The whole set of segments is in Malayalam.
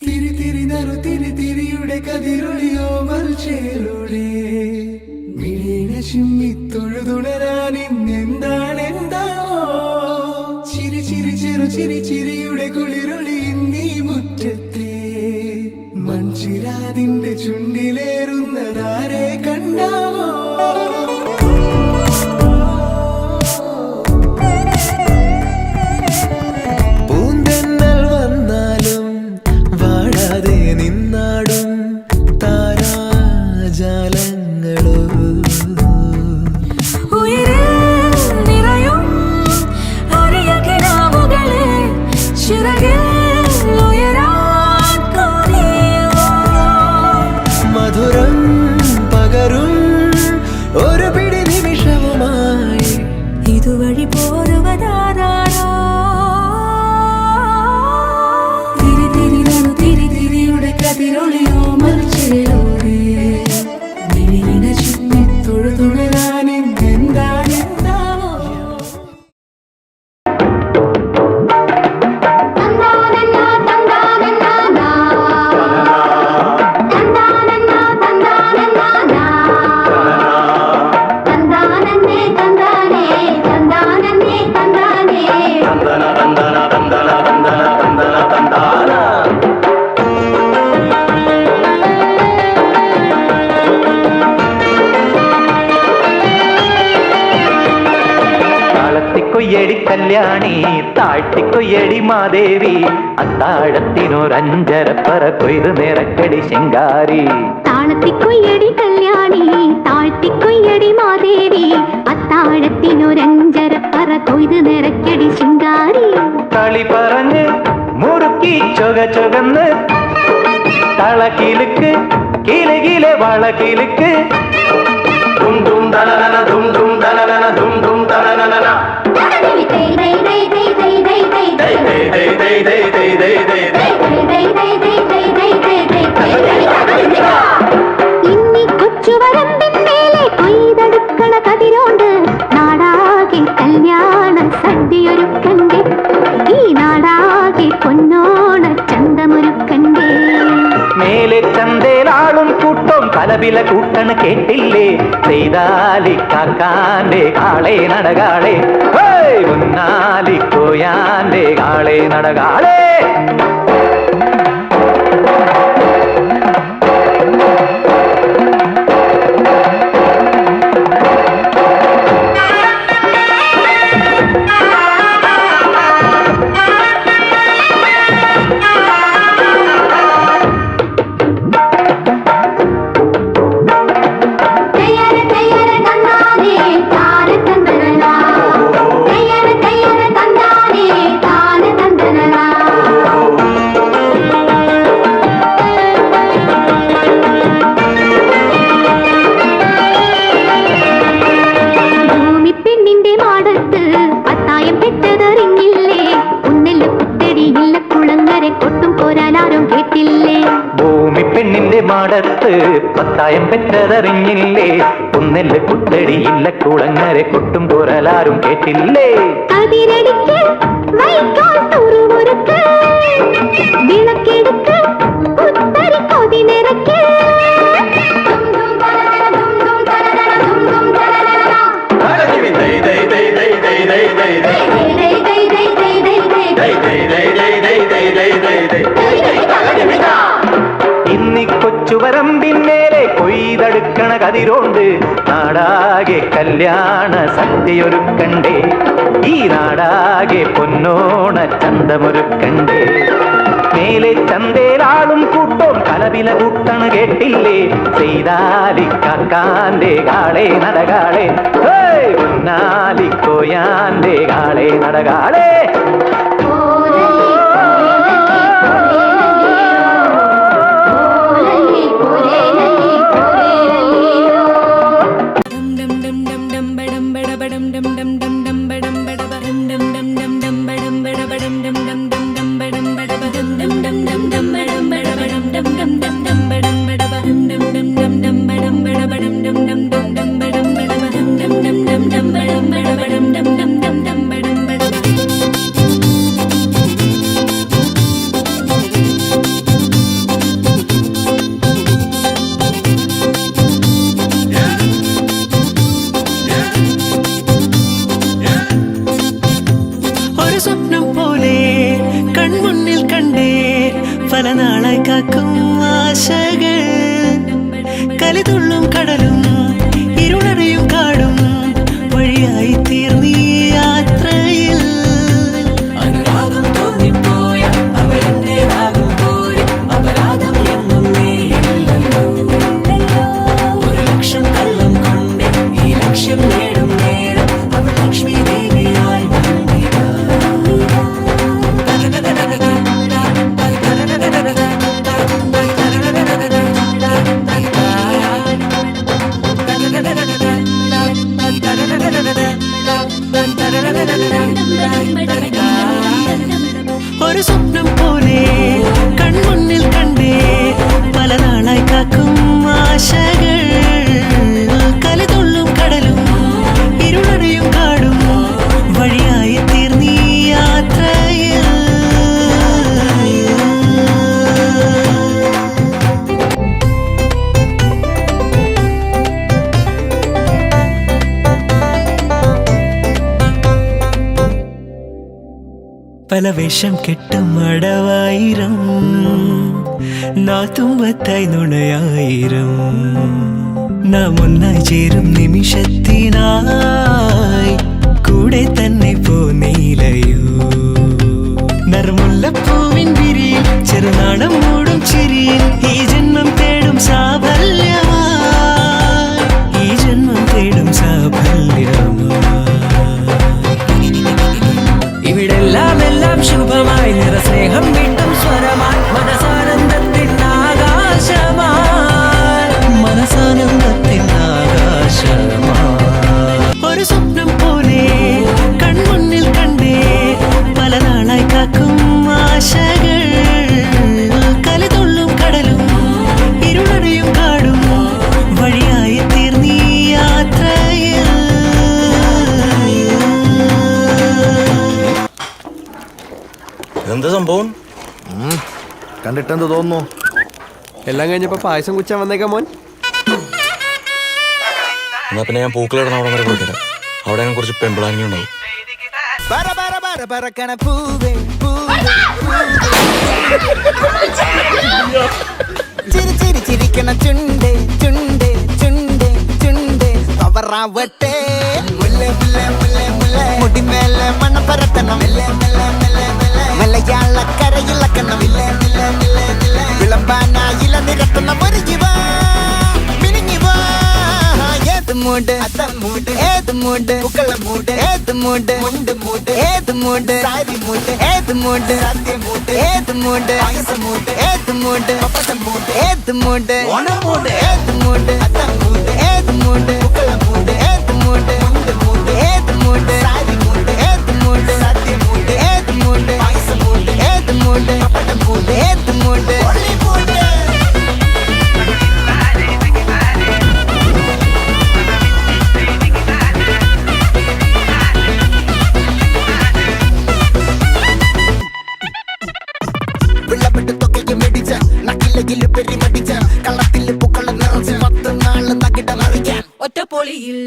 തിരി തിരി നറു തിരി തിരിയുടെ കതിരൊളിയോ മൽച്ചേലൂടെ മിഴീണ ചിമ്മി തൊഴുതുണരാൻ ഇന്നെന്താണ് എന്താവോ ചിരി ചിരി ചെറു ചിരി ചിരിയുടെ കുളിരൊളി ഇന്നീ മുറ്റത്തെ മൺചിരാതിന്റെ ചുണ്ടിലേറുന്നതാരെ കണ്ടാവോ മധുരം പകരും ഒരു പിടി നിമിഷവുമായി ഇതുവഴി പോരുവതാരോ തിരി തിരി നറു തിരി തിരിയുടെ കതിരൊളിയോ മൽച്ചിലൂടെ മിഴിയിണ ചിമ്മി തൊഴുതുണരാൻ ഇന്നെന്താണെന്താവോ കൊയ്യടി കല്യാണി താഴ്ത്തിക്കൊയ്യടി മാദേവി അത്താഴത്തിനൊരഞ്ചരപ്പറ കൊയ്ത് നിറക്കടി ശിങ്കാരി താളത്തിക്കൊയ്യടി കല്യാണി താഴ്ത്തിക്കൊയ്യടി മാദേവി അത്താഴത്തിനൊരഞ്ചരപ്പറ കൊയ്ത് നിറക്കടി ശിങ്കാരി കളി പറഞ്ഞ് മുറുക്കി ചൊകന്ന് തളക്കിലുക്ക് കിലുകിലെ വളകിലുക്ക് ദും ദും തനനന ദും ദും തനനന ദും ദും തനനന ഇന്നി കൊച്ചുവരമ്പിന്മേലെ കൊയ്തെടുക്കണ കതിരോണ്ട് നാടാകെ കല്യാണ സദ്യയൊരുക്കണ്ടേ ഈ നാടാകെ പൊന്നോണ ചന്തമൊരുക്കണ്ടേ മേലെ ചന്തേലാളും കൂട്ടം കലപില കൂട്ടണ് കേട്ടില്ലേ ചെയ്താലി കാക്കാന്റെ കാളെ നടകാളെ ഉന്നാലിക്കോയാന്റെ കാളെ നടകാളെ ഭൂമി പെണ്ണിന്റെ മാടത്ത് പത്തായം പെറ്റതറിഞ്ഞില്ലേ ഒന്നെല്ല് കുത്തടിയില്ല കുളങ്ങരെ കൊട്ടും പോരലാരും കേട്ടില്ലേ അതിരടിക്ക് വൈക്കോൽ തുറുമുറുക്ക് വിളക്കെടുക്ക് പുത്തരി കൊതി നിറയ്ക്ക് ഇന്നി കൊച്ചുവരമ്പിന്മേലെ കൊയ്തെടുക്കണ കതിരോണ്ട് നാടാകെ കല്യാണ സദ്യയൊരുക്കണ്ടേ ഈ നാടാകെ പൊന്നോണ ചന്തമൊരുക്കണ്ടേ മേലെ ചന്തേലാളും കൂട്ടം കലപില കൂട്ടണ് കേട്ടില്ലേ ചെയ്താലി കാക്കാന്റെ കാളെ നടകാളെ ഉന്നാലിക്കോയാന്റെ കാളെ നടകാളെ പല നാളായി കാക്കും ആശകൾ കലിതുള്ളും കടലും ഇരുളടയും കാടും വഴിയായി തീർന്നീ യാത്രയിൽ അനുരാഗം തോന്നിപ്പോയ അവളെന്റേതാകും പോലെ അപരാധം എന്നും നീയില്ലല്ലോ. ഒരു ലക്ഷം കള്ളം കൊണ്ട് ഈ ലക്ഷ്യം നേടും നേരം അവൾ ലക്ഷ്മി ദേവിയായി വന്നിതാ. ഒരു സ്വപ്നം പോലെ കൺമുന്നിൽ കണ്ടേ പല നാളായി കാക്കും ആശകൾ കലിതുള്ളും കടലും ഇരുളടയും കാടും വഴിയായി തീർന്നീ യാത്രയിൽ പല വേഷം കെട്ടും അടവായിരം നാത്തുമ്പത്തായി നുണയായിരം നാം ഒന്നായി ചേരും നിമിഷത്തിനായി കൂടെ തന്നെ പോന്നീലയോ നറുമുല്ലപ്പൂവിൻ വിരിയിൽ ചെറുനാടം മൂടും ചിരിയിൽ ഈ ജന്മം തേടും സാഫല്യമായി ഈ ജന്മം തേടും സാഫല്യമായി ഇവിടെല്ലാം എല്ലാം ശുഭമായി നിറസ്നേഹം വീട്ടും സ്വരമായി മനസാനന്ദത്തിൻ ആകാശമായി മനസാനന്ദത്തിൻ ആകാശമായി ഒരു സ്വപ്നം പോലെ കൺമുന്നിൽ കണ്ടേ പല നാളായി കാക്കും ആശകൾ കലിതുള്ളും കടലും ഇരുളടയും കാടും വഴിയായി തീർന്നീ യാത്രയിൽ എന്താ സംഭവം? കണ്ടിട്ടെന്ത് തോന്നുന്നു? എല്ലാം കഴിഞ്ഞപ്പോ പായസം കുച്ചാൻ വന്നേക്കാം മോൻ. എന്നാ പിന്നെ ഞാൻ പൂക്കളിടണം അവിടെ വരെ പോയിട്ടില്ല. അവിടെ ഞാൻ കുറച്ച് പെമ്പിളാങ്ങി ഉണ്ടാവും. ചിരിക്കണ ചുണ്ട് ചുണ്ട് ചുണ്ട് ചുണ്ട് പവറാവട്ടെ മുടിമേലെ മണം പരത്തണം മലയാളക്കരയിളക്കണം വിളമ്പാനായില നിരത്തണം ഒരു ജീവ മിനിങ്ങിവാ ഏത് മൂട് മൂട് ഏത് മൂട് പൂക്കള മൂട് ഏത് മൂട് മുണ്ട് മൂട് ഏത് മൂട് സാരി മൂട് ഏത് മൂട് സത്യമൂട് ഏത് മൂട് മൂട് ഏത് മൂട് മൂട് ഏത് മൂട് ഓണമൂട് ഏത് മൂട് മൂട് ഏത് മൂട് പൂക്കള മൂട് ഏത് മൂട് മുണ്ട് മൂട് ഏത് മൂട് സാരി മൂട് ഏത് മൂട് സത്യമൂട് ഏത് മൂട് മൂട് ഏത് മൂട് മൂട് ഏത് മൂട് വിളവിട്ട് തൊക്കയ്ക്ക് മെടിച്ച നക്കിലകില് പെരിമടിച്ച കള്ളത്തില് പൂക്കള നിറച്ച് 10 നാള് നകിട മറിക്കാൻ ഒറ്റപ്പൊളിയിൽ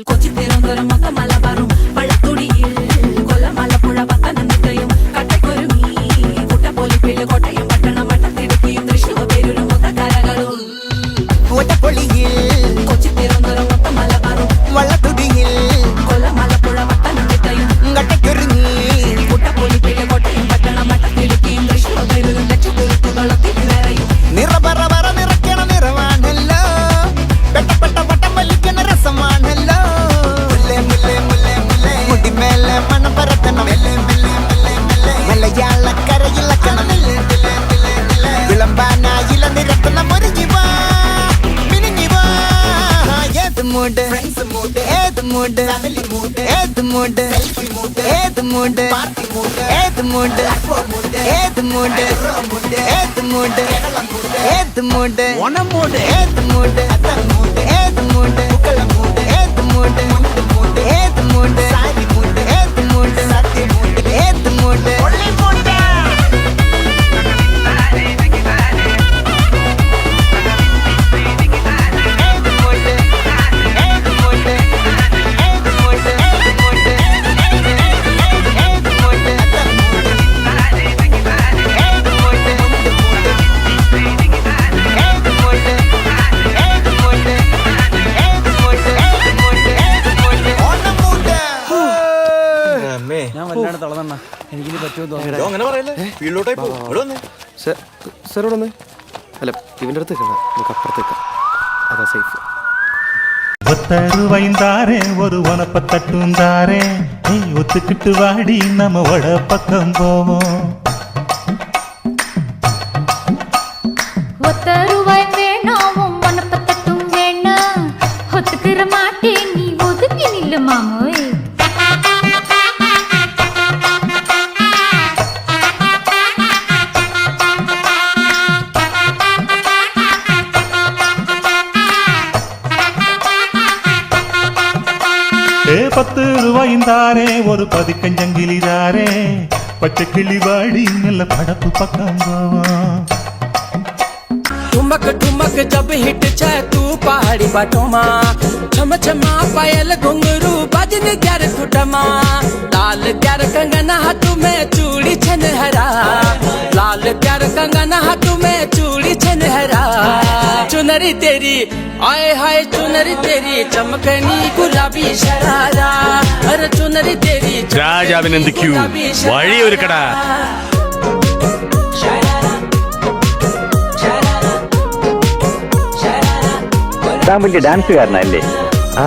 കൊച്ചി തിരുവനന്തപുരം മൊത്തമല പറയും വള്ളത്തുടിയിൽ കൊല്ലമലപ്പുഴ പത്തനംതിട്ടയും കട്ടക്കൊരുമി കുട്ടപ്പൊലിപ്പില് കോട്ടയം പട്ടണം വട്ടത്തിടുക്കിയും തൃശ്ശൂർ പേരൂരും മൊത്തക്കരകളും ഒറ്റപ്പൊളിയിൽ കൊച്ചി തിരുവനന്തപുരം മൊത്തമല പറയും വള്ളത്തുടിയിൽ കൊല്ലമലപ്പുഴ പത്തനംതിട്ടയും കട്ടക്കൊരുങ്ങി കുട്ടപ്പൊലിപ്പില് കോട്ടയം പട്ടണം വട്ടത്തിടുക്കിയും തൃശ്ശൂർ പേരൂരും ലക്ഷക്കുരുത്തുകളത്തിരയും നിറപറ പറ നിറയ്ക്കണ നിറവാണല്ലോ പെട്ടപ്പെട്ട വട്ടം വലിക്കണ രസമാണല്ലോ മുടിമേലെ മണം പരത്തണം മലയാളക്കരയിളക്കണം വിളമ്പാനായില നിരത്തണം ഒരു ജീവ മിനിങ്ങിവാ ഏത് മൂട് ഏത് മൂട് ഏത് മൂട് ഏത് മൂട് ഏത് മൂട് ഏത് മൂട് ഏത് മൂട് ഏത് മൂട് ഓണമൂട് ഏത് മൂട് ഏത് മൂട് ഏത് മൂട് ഏത് മൂട് സാരി മൂട് ഏത് മൂട് സത്യമൂട് ഏത് മൂട് വീട്ടിലോട്ടായി പോകും. ഇവിടെ വന്നേ. സാർ ഇവിടെ വന്നേ. അല്ല ഇവൻ്റെ അടുത്ത് നിൽക്കണ്ട, നമുക്ക് അപ്പുറത്തേക്കാം, അതാ സേഫ്. ஒத்தருவைந்தாரே ஒரு உனப்ப தட்டுந்தாரே நீ ஒத்துக்கிட்டு வாடி நம்ம வட பக்கம் போவோம். ஒத்தருவாய் வேணாவும் மனப்பத்தட்டும் வேணா ஒத்துக்கிற மாட்டே நீ ஒதுங்கி நில்லு மாமோய். ஏ 10 ரூபாய்ந்தாரே ஒரு பதிக்கஞ்சங்கிலிதாரே பச்சை கிளி வாடி நல்ல படப்பு பக்கம் போவோம். ठुमक ठुमक जब हिट छे तू पहाड़ी बाटोमा छम छमा पायल घुंगरू बजन ग्यार खुटमा लाल ग्यार कंगना हाथों में चूड़ी छन हरा लाल ग्यार कंगना हाथों में चूड़ी छन हरा चुनरी तेरी आए हाय चुनरी तेरी चमकनी गुलाबी शरारा अरे चुनरी तेरी രാജാവിനെന്തിക്കൂ വഴിയൊരുക്കടാ. താൻ വലിയ ഡാൻസുകാരനല്ലേ?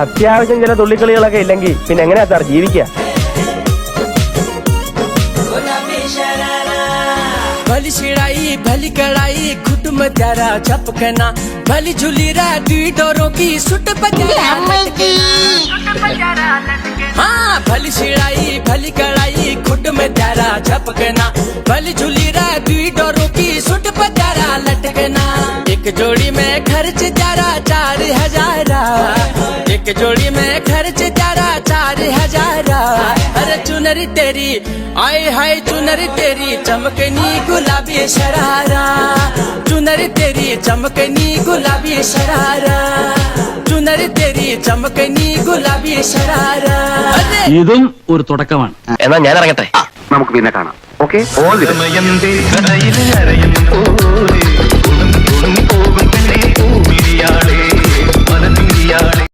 അത്യാവശ്യം ചില തുള്ളിക്കളികളൊക്കെ ഇല്ലെങ്കിൽ പിന്നെ എങ്ങനെയാ സാർ ജീവിക്കുക? भली छिड़ाई भली कड़ाई खुद में त्यारा झपकना भली झूली रा दुई डोरों की सुट बजारा हाँ भली छिड़ाई भली कड़ाई खुद में त्यारा झपकना भली झूली रा दुई डोरों की सुट बजारा लटकना एक जोड़ी में खर्च त्यारा 4,000 एक जोड़ी में खर्च त्यारा 4,000 अरे चुनरी तेरी आए हाय चुनरी तेरी चमकनी गुलाबी शरारा चुनरी तेरी चमकनी गुलाबी शरारा चुनरी तेरी चमकनी गुलाबी शरारा. ഇതും ഒരു തുടക്കമാണ്. എന്നാ ഞാൻ ഇറങ്ങട്ടെ, നമുക്ക് പിന്നെ കാണാം. ഓക്കെ.